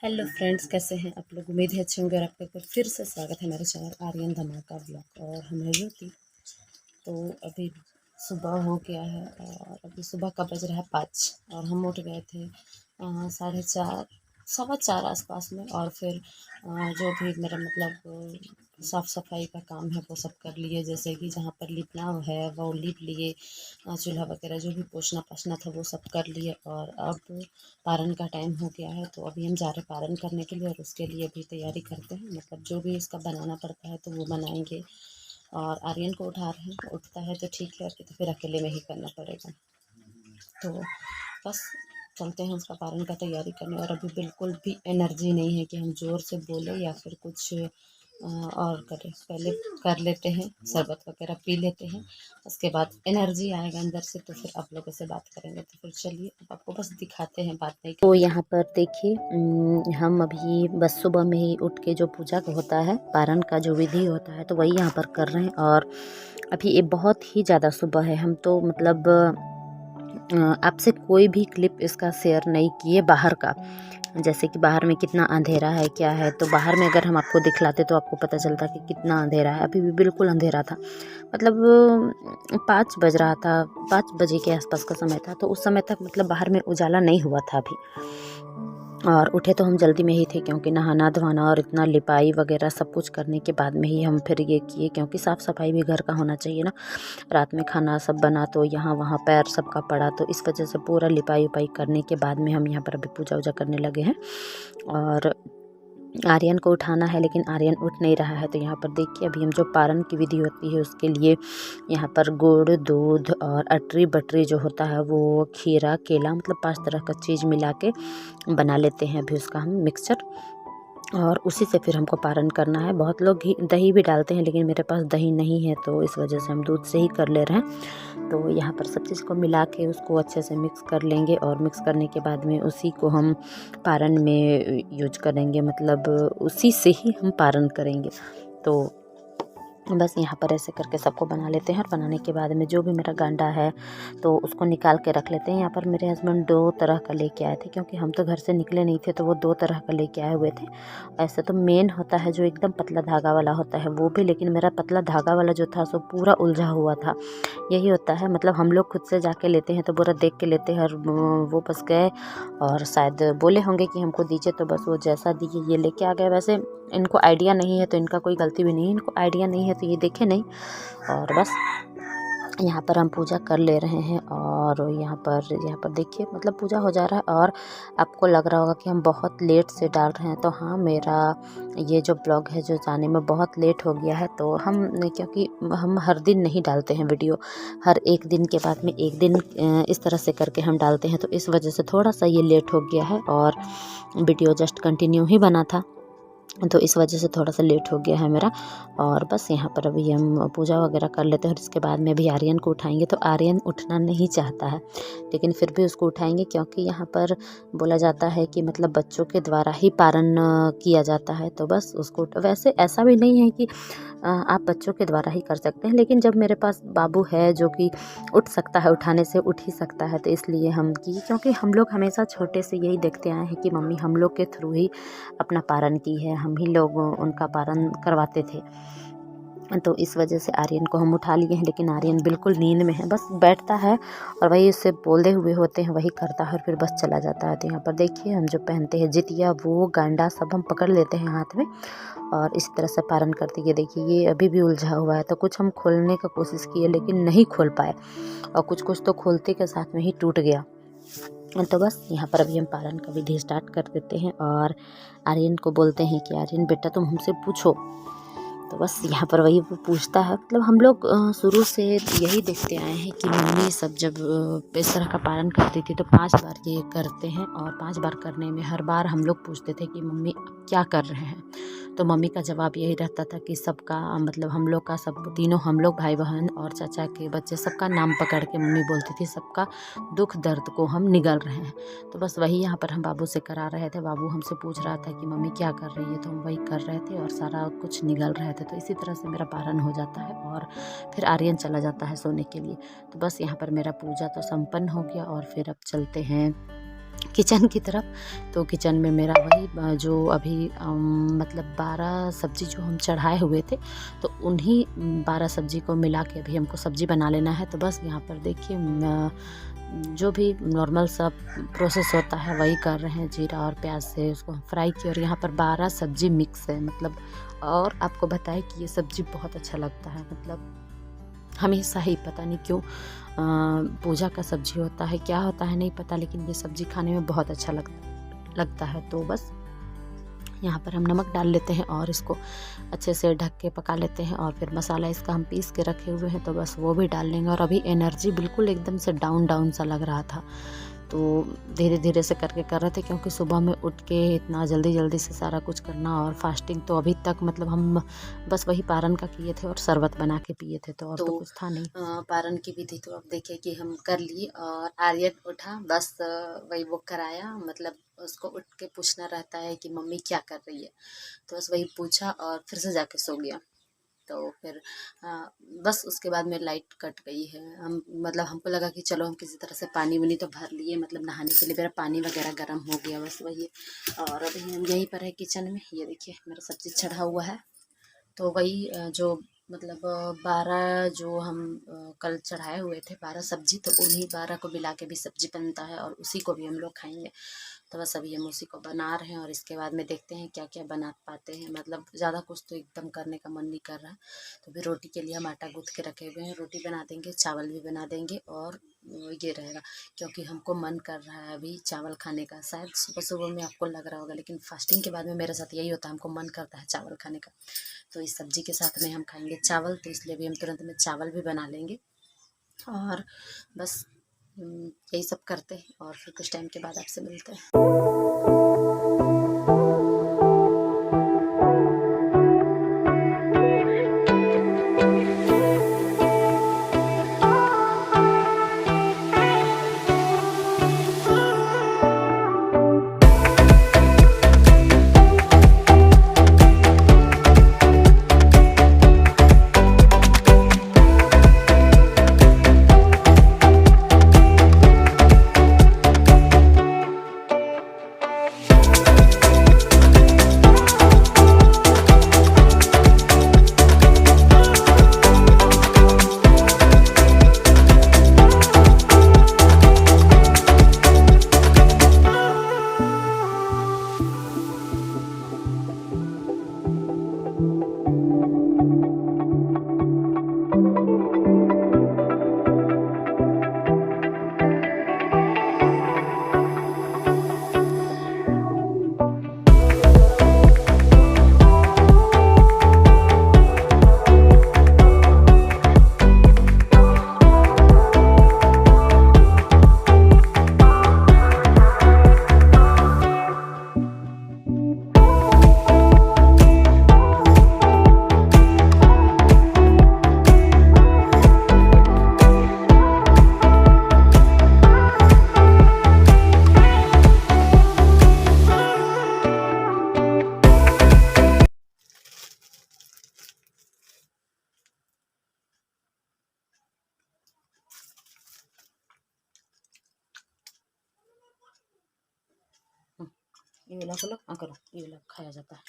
Hello friends, कैसे हैं आप लोग। उम्मीद है अच्छे होंगे और आपका एक बार फिर से स्वागत है हमारे चैनल आर्यन धमाका ब्लॉग। और हम है ज्योति। तो अभी सुबह हो गया है और अभी सुबह का बज रहा है 5 और हम उठ गए थे 4:30 4:15 आसपास में। और फिर जो भी मेरा साफ़ सफाई का काम है वो सब कर लिए। जैसे कि जहाँ पर लिपना है वो लिप लिए, चूल्हा वगैरह जो भी पोछना पाछना था वो सब कर लिए। और अब पारन का टाइम हो गया है तो अभी हम जा रहे हैं पारन करने के लिए और उसके लिए अभी तैयारी करते हैं। जो भी इसका बनाना पड़ता है तो वो बनाएंगे। और आर्यन को उठा रहे हैं, उठता है तो ठीक है, तो फिर अकेले में ही करना पड़ेगा। तो बस चलते हैं उसका पारन का तैयारी करने। और अभी बिल्कुल भी एनर्जी नहीं है कि हम ज़ोर से बोले या फिर कुछ और करें। पहले कर लेते हैं, शरबत वगैरह पी लेते हैं, उसके बाद एनर्जी आएगा अंदर से तो फिर आप लोगों से बात करेंगे। तो फिर चलिए अब आपको बस दिखाते हैं, बात नहीं तो यहाँ पर देखिए, हम अभी बस सुबह में ही उठ के जो पूजा का होता है, पारन का जो विधि होता है, तो वही यहाँ पर कर रहे हैं। और अभी ये बहुत ही ज़्यादा सुबह है, हम तो आपसे कोई भी क्लिप इसका शेयर नहीं किए बाहर का। जैसे कि बाहर में कितना अंधेरा है, क्या है, तो बाहर में अगर हम आपको दिखलाते तो आपको पता चलता कि कितना अंधेरा है। अभी भी बिल्कुल अंधेरा था, 5 बज रहा था, 5 बजे के आसपास का समय था। तो उस समय तक बाहर में उजाला नहीं हुआ था अभी। और उठे तो हम जल्दी में ही थे, क्योंकि नहाना धोना और इतना लिपाई वगैरह सब कुछ करने के बाद में ही हम फिर ये किए, क्योंकि साफ़ सफाई भी घर का होना चाहिए ना। रात में खाना सब बना तो यहाँ वहाँ पैर सबका पड़ा, तो इस वजह से पूरा लिपाई उपाई करने के बाद में हम यहाँ पर अभी पूजा वूजा करने लगे हैं। और आर्यन को उठाना है लेकिन आर्यन उठ नहीं रहा है। तो यहाँ पर देखिए, अभी हम जो पारन की विधि होती है उसके लिए यहाँ पर गुड़, दूध और अटरी बटरी जो होता है वो, खीरा, केला, 5 तरह का चीज़ मिला के बना लेते हैं अभी उसका हम मिक्सचर। और उसी से फिर हमको पारण करना है। बहुत लोग घी दही भी डालते हैं, लेकिन मेरे पास दही नहीं है तो इस वजह से हम दूध से ही कर ले रहे हैं। तो यहाँ पर सब चीज़ को मिला के उसको अच्छे से मिक्स कर लेंगे। और मिक्स करने के बाद में उसी को हम पारण में यूज करेंगे, उसी से ही हम पारण करेंगे। तो बस यहाँ पर ऐसे करके सबको बना लेते हैं। और बनाने के बाद में जो भी मेरा गांडा है तो उसको निकाल के रख लेते हैं। यहाँ पर मेरे हस्बैंड 2 तरह का लेके आए थे, क्योंकि हम तो घर से निकले नहीं थे, तो वो 2 तरह का लेके आए हुए थे। ऐसे तो मेन होता है जो एकदम पतला धागा वाला होता है वो भी, लेकिन मेरा पतला धागा वाला जो था सो पूरा उलझा हुआ था। यही होता है, हम लोग खुद से जाके लेते हैं तो पूरा देख के लेते हैं। और वो बस गए और शायद बोले होंगे कि हमको दीजिए, तो बस वो जैसा दिए ये लेके आ गए। वैसे इनको आइडिया नहीं है तो इनका कोई गलती भी नहीं है, इनको आइडिया नहीं है तो ये देखे नहीं। और बस यहाँ पर हम पूजा कर ले रहे हैं। और यहाँ पर देखिए, पूजा हो जा रहा है। और आपको लग रहा होगा कि हम बहुत लेट से डाल रहे हैं, तो हाँ, मेरा ये जो ब्लॉग है जो जाने में बहुत लेट हो गया है। तो क्योंकि हम हर दिन नहीं डालते हैं वीडियो, हर एक दिन के बाद में एक दिन इस तरह से करके हम डालते हैं, तो इस वजह से थोड़ा सा ये लेट हो गया है। और वीडियो जस्ट कंटिन्यू ही बना था, तो इस वजह से थोड़ा सा लेट हो गया है मेरा। और बस यहाँ पर अभी हम पूजा वगैरह कर लेते हैं। और इसके बाद में भी आर्यन को उठाएंगे। तो आर्यन उठना नहीं चाहता है, लेकिन फिर भी उसको उठाएंगे, क्योंकि यहाँ पर बोला जाता है कि बच्चों के द्वारा ही पारण किया जाता है। तो बस उसको, वैसे ऐसा भी नहीं है कि आप बच्चों के द्वारा ही कर सकते हैं, लेकिन जब मेरे पास बाबू है जो कि उठ सकता है, उठाने से उठ ही सकता है, तो इसलिए हम की, क्योंकि हम लोग हमेशा छोटे से यही देखते आए हैं कि मम्मी हम लोग के थ्रू ही अपना पारण की है, हम ही लोग उनका पारण करवाते थे। तो इस वजह से आर्यन को हम उठा लिए हैं, लेकिन आर्यन बिल्कुल नींद में है, बस बैठता है और वही उससे बोलते हुए होते हैं वही करता है और फिर बस चला जाता है। तो यहाँ पर देखिए, हम जो पहनते हैं जितिया, वो गांडा सब हम पकड़ लेते हैं हाथ में और इसी तरह से पारण करते हैं। देखिए, ये अभी भी उलझा हुआ है, तो कुछ हम खोलने का कोशिश किए लेकिन नहीं खोल पाए, और कुछ तो खोलते के साथ में ही टूट गया। तो बस यहाँ पर अभी हम पारण का विधि स्टार्ट कर देते हैं। और आर्यन को बोलते हैं कि आर्यन बेटा, तुम हमसे पूछो। तो बस यहाँ पर वही वो पूछता है। हम लोग शुरू से यही देखते आए हैं कि मम्मी सब जब इस तरह का पालन करती थी तो 5 बार ये करते हैं। और 5 बार करने में हर बार हम लोग पूछते थे कि मम्मी क्या कर रहे हैं, तो मम्मी का जवाब यही रहता था कि सबका हम लोग का, सब तीनों हम लोग भाई बहन और चाचा के बच्चे सबका नाम पकड़ के मम्मी बोलती थी, सबका दुख दर्द को हम निगल रहे हैं। तो बस वही यहाँ पर हम बाबू से करा रहे थे। बाबू हमसे पूछ रहा था कि मम्मी क्या कर रही है, तो हम वही कर रहे थे और सारा कुछ निगल रहे थे। तो इसी तरह से मेरा पारण हो जाता है और फिर आर्यन चला जाता है सोने के लिए। तो बस यहाँ पर मेरा पूजा तो संपन्न हो गया और फिर अब चलते हैं किचन की तरफ। तो किचन में मेरा वही जो अभी मतलब 12 सब्ज़ी जो हम चढ़ाए हुए थे, तो उन्हीं 12 सब्ज़ी को मिला के अभी हमको सब्ज़ी बना लेना है। तो बस यहाँ पर देखिए जो भी नॉर्मल सा प्रोसेस होता है वही कर रहे हैं। जीरा और प्याज से उसको फ्राई किया और यहाँ पर 12 सब्ज़ी मिक्स है मतलब। और आपको बताएं कि ये सब्ज़ी बहुत अच्छा लगता है मतलब हमेशा ही, पता नहीं क्यों पूजा का सब्ज़ी होता है क्या होता है नहीं पता, लेकिन ये सब्ज़ी खाने में बहुत अच्छा लगता है। तो बस यहाँ पर हम नमक डाल लेते हैं और इसको अच्छे से ढक के पका लेते हैं। और फिर मसाला इसका हम पीस के रखे हुए हैं तो बस वो भी डाल लेंगे। और अभी एनर्जी बिल्कुल एकदम से डाउन डाउन सा लग रहा था, तो धीरे धीरे से करके कर रहे थे, क्योंकि सुबह में उठ के इतना जल्दी जल्दी से सारा कुछ करना और फास्टिंग तो अभी तक मतलब हम बस वही पारन का किए थे और शरबत बना के पिए थे, तो और तो कुछ था नहीं। पारन की विधि तो अब देखिए कि हम कर लिए और आर्यन उठा, बस वही वो कराया, मतलब उसको उठ के पूछना रहता है कि मम्मी क्या कर रही है, तो बस वही पूछा और फिर से जाके सो गया। तो फिर बस उसके बाद में लाइट कट गई है। हम मतलब हमको लगा कि चलो हम किसी तरह से पानी वानी तो भर लिए, मतलब नहाने के लिए मेरा पानी वगैरह गर्म हो गया, बस वही। और अभी हम यहीं पर है किचन में, ये देखिए मेरा सब चीज़ चढ़ा हुआ है। तो वही जो मतलब 12 जो हम कल चढ़ाए हुए थे 12 सब्जी, तो उन्हीं 12 को मिला के भी सब्जी बनता है और उसी को भी हम लोग खाएंगे। तो बस अभी हम उसी को बना रहे हैं और इसके बाद में देखते हैं क्या क्या बना पाते हैं। मतलब ज़्यादा कुछ तो एकदम करने का मन नहीं कर रहा है। तो फिर रोटी के लिए हम आटा गूँथ के रखे हुए हैं, रोटी बना देंगे, चावल भी बना देंगे और ये रहेगा, क्योंकि हमको मन कर रहा है अभी चावल खाने का। शायद सुबह सुबह में आपको लग रहा होगा, लेकिन फास्टिंग के बाद में मेरे साथ यही होता है, हमको मन करता है चावल खाने का। तो इस सब्ज़ी के साथ में हम खाएंगे चावल, तो इसलिए भी हम तुरंत में चावल भी बना लेंगे। और बस यही सब करते हैं और फिर कुछ टाइम के बाद आपसे मिलते हैं। ये वाला खोलो, हाँ करो, ये वाला खाया जाता है।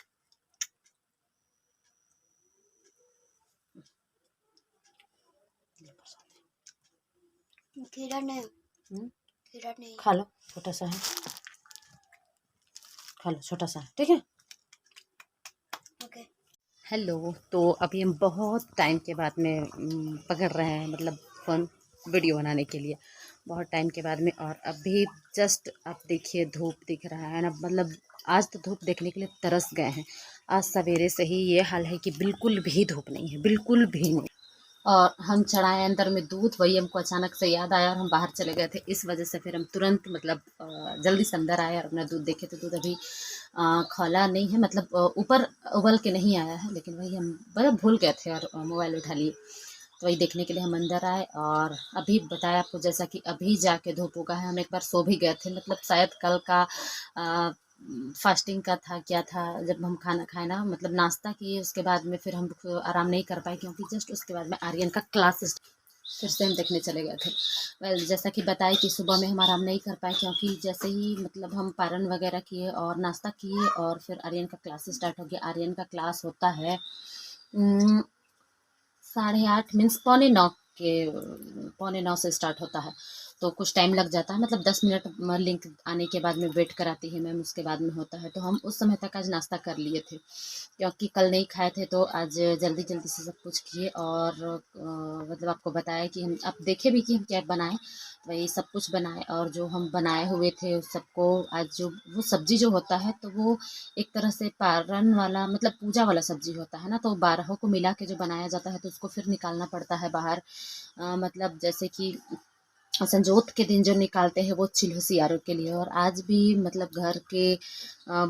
खीरा नहीं, खीरा नहीं, खा लो, छोटा सा है, खा लो, छोटा सा है, ठीक है। ओके। हेलो, तो अभी हम बहुत टाइम के बाद में पकड़ रहे हैं, मतलब फ़ोन वीडियो बनाने के लिए बहुत टाइम के बाद में। और अभी जस्ट आप देखिए धूप दिख रहा है ना, मतलब आज तो धूप देखने के लिए तरस गए हैं। आज सवेरे से ही ये हाल है कि बिल्कुल भी धूप नहीं है, बिल्कुल भी नहीं। और हम चढ़ाए अंदर में दूध, वही हमको अचानक से याद आया और हम बाहर चले गए थे, इस वजह से फिर हम तुरंत मतलब जल्दी से अंदर आए और अपना दूध देखे तो दूध अभी खौला नहीं है, मतलब ऊपर उबल के नहीं आया है, लेकिन वही हम मतलब भूल गए थे और मोबाइल उठा लिए, तो वही देखने के लिए हम अंदर आए। और अभी बताया आपको जैसा कि अभी जाके धूप उगा है, हम एक बार सो भी गए थे, मतलब शायद कल का फास्टिंग का था क्या था, जब हम खाना खाए ना, मतलब नाश्ता किए उसके बाद में फिर हम आराम नहीं कर पाए, क्योंकि जस्ट उसके बाद में आर्यन का क्लास फिर से हम देखने चले गए थे। वेल जैसा कि बताए कि सुबह में हम आराम नहीं कर पाए, क्योंकि जैसे ही मतलब हम पारण वगैरह किए और नाश्ता किए और फिर आर्यन का क्लास स्टार्ट हो गया। आर्यन का क्लास होता है 8:30 मीन्स पौने 9 से स्टार्ट होता है। तो कुछ टाइम लग जाता है, मतलब 10 मिनट लिंक आने के बाद में वेट कराती है मैम, उसके बाद में होता है। तो हम उस समय तक आज नाश्ता कर लिए थे, क्योंकि कल नहीं खाए थे। तो आज जल्दी जल्दी से सब कुछ किए और मतलब आपको बताया कि हम आप देखे भी कि हम क्या बनाए, वही सब कुछ बनाए। और जो हम बनाए हुए थे उस सबको आज जो वो सब्जी जो होता है, तो वो एक तरह से पारण वाला मतलब पूजा वाला सब्जी होता है ना, तो 12 को मिला के जो बनाया जाता है तो उसको फिर निकालना पड़ता है बाहर। मतलब जैसे कि संजोत के दिन जो निकालते हैं वो चिल्हसियारों के लिए, और आज भी मतलब घर के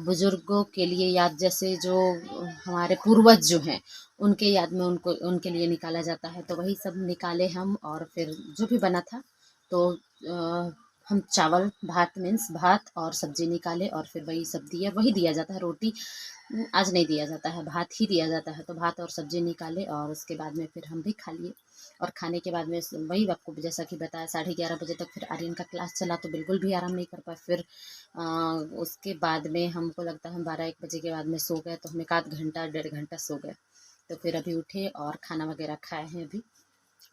बुजुर्गों के लिए याद, जैसे जो हमारे पूर्वज जो हैं उनके याद में उनको उनके लिए निकाला जाता है। तो वही सब निकाले हम, और फिर जो भी बना था तो हम चावल भात मीन्स भात और सब्जी निकाले, और फिर वही सब दिया, वही दिया जाता है। रोटी आज नहीं दिया जाता है, भात ही दिया जाता है। तो भात और सब्जी निकाले और उसके बाद में फिर हम भी खा लिए। और खाने के बाद में वही आपको जैसा कि बताया 11:30 बजे तक फिर आर्यन का क्लास चला, तो बिल्कुल भी आराम नहीं कर पाए। फिर उसके बाद में हमको लगता है हम 12-1 बजे के बाद में सो गए, तो हम 1 आध घंटा 1.5 घंटा सो गए। तो फिर अभी उठे और खाना वगैरह खाए हैं अभी।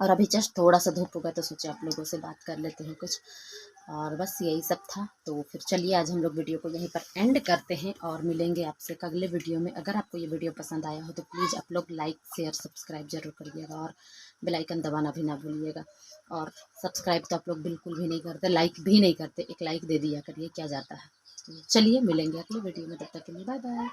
और अभी जस्ट थोड़ा सा धूप होगा तो सोचे आप लोगों से बात कर लेते हैं कुछ। और बस यही सब था। तो फिर चलिए आज हम लोग वीडियो को यहीं पर एंड करते हैं और मिलेंगे आपसे एक अगले वीडियो में। अगर आपको ये वीडियो पसंद आया हो तो प्लीज़ आप लोग लाइक शेयर सब्सक्राइब जरूर करिएगा, और बेल आइकन दबाना भी ना भूलिएगा। और सब्सक्राइब तो आप लोग बिल्कुल भी नहीं करते, लाइक भी नहीं करते, एक लाइक दे दिया करिए, क्या जाता है। तो चलिए मिलेंगे अगले वीडियो में, तब तक के लिए बाय बाय।